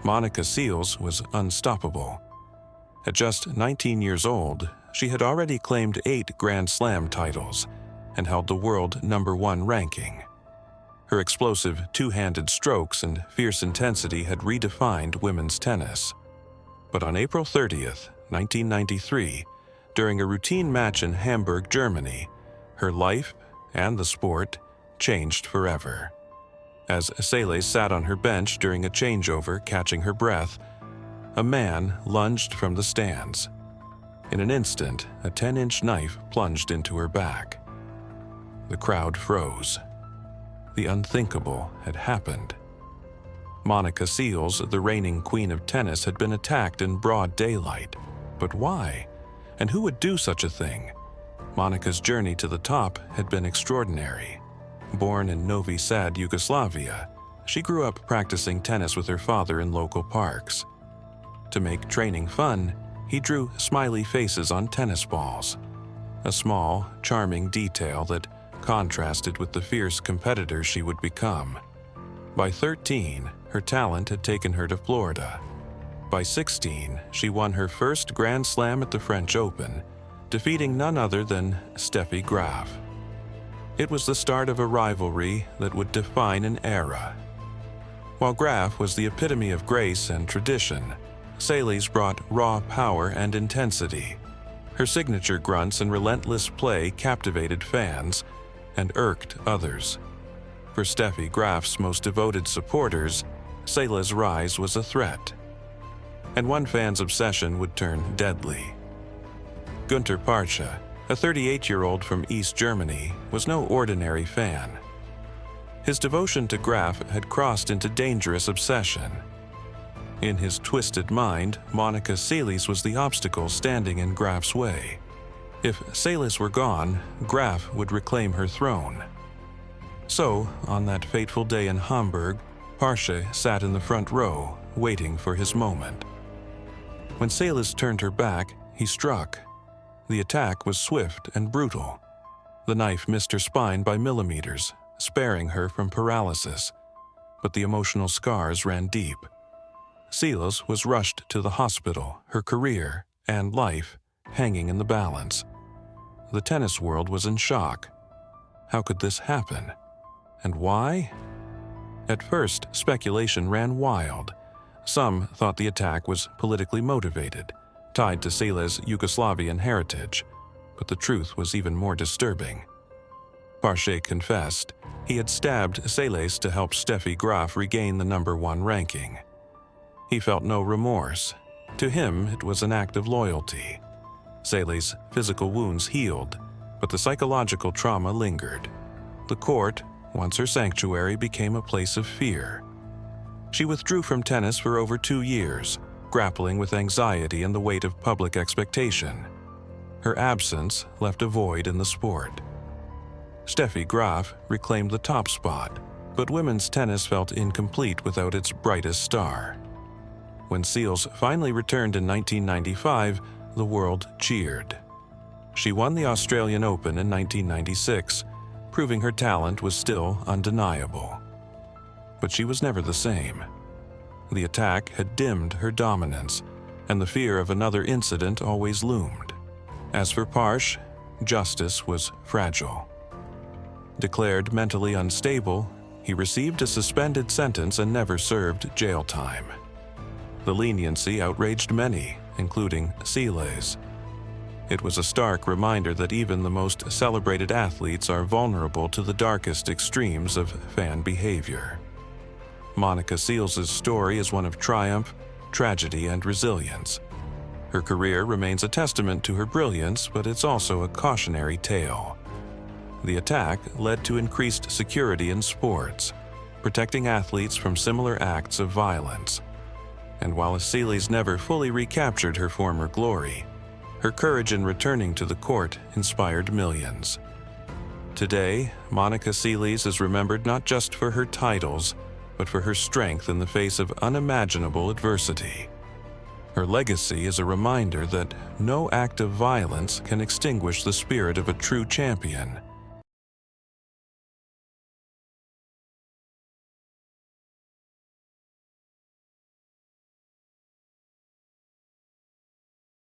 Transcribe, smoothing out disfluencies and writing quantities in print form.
Monica Seles was unstoppable. At just 19 years old, she had already claimed 8 Grand Slam titles and held the world #1 ranking. Her explosive two-handed strokes and fierce intensity had redefined women's tennis. But on April 30th, 1993, during a routine match in Hamburg, Germany, her life and the sport changed forever. As Seles sat on her bench during a changeover, catching her breath, a man lunged from the stands. In an instant, a 10-inch knife plunged into her back. The crowd froze. The unthinkable had happened. Monica Seles, the reigning queen of tennis, had been attacked in broad daylight. But why? And who would do such a thing? Monica's journey to the top had been extraordinary. Born in Novi Sad, Yugoslavia, she grew up practicing tennis with her father in local parks. To make training fun, he drew smiley faces on tennis balls, a small, charming detail that contrasted with the fierce competitor she would become. By 13, her talent had taken her to Florida. By 16, she won her first Grand Slam at the French Open, defeating none other than Steffi Graf. It was the start of a rivalry that would define an era. While Graf was the epitome of grace and tradition, Seles brought raw power and intensity. Her signature grunts and relentless play captivated fans and irked others. For Steffi Graf's most devoted supporters, Seles' rise was a threat. And one fan's obsession would turn deadly. Günter Parche, a 38-year-old from East Germany, was no ordinary fan. His devotion to Graf had crossed into dangerous obsession. In his twisted mind, Monica Seles was the obstacle standing in Graf's way. If Seles were gone, Graf would reclaim her throne. So, on that fateful day in Hamburg, Parche sat in the front row, waiting for his moment. When Seles turned her back, he struck. The attack was swift and brutal. The knife missed her spine by millimeters, sparing her from paralysis. But the emotional scars ran deep. Seles was rushed to the hospital, her career and life hanging in the balance. The tennis world was in shock. How could this happen? And why? At first, speculation ran wild. Some thought the attack was politically motivated, tied to Seles' Yugoslavian heritage, but the truth was even more disturbing. Parche confessed he had stabbed Seles to help Steffi Graf regain the #1 ranking. He felt no remorse. To him, it was an act of loyalty. Seles' physical wounds healed, but the psychological trauma lingered. The court, once her sanctuary, became a place of fear. She withdrew from tennis for over 2 years, grappling with anxiety and the weight of public expectation. Her absence left a void in the sport. Steffi Graf reclaimed the top spot, but women's tennis felt incomplete without its brightest star. When Seles finally returned in 1995, the world cheered. She won the Australian Open in 1996, proving her talent was still undeniable. But she was never the same. The attack had dimmed her dominance, and the fear of another incident always loomed. As for Parche, justice was fragile. Declared mentally unstable, he received a suspended sentence and never served jail time. The leniency outraged many, including Seles. It was a stark reminder that even the most celebrated athletes are vulnerable to the darkest extremes of fan behavior. Monica Seles' story is one of triumph, tragedy, and resilience. Her career remains a testament to her brilliance, but it's also a cautionary tale. The attack led to increased security in sports, protecting athletes from similar acts of violence. And while Seles never fully recaptured her former glory, her courage in returning to the court inspired millions. Today, Monica Seles is remembered not just for her titles, but for her strength in the face of unimaginable adversity. Her legacy is a reminder that no act of violence can extinguish the spirit of a true champion,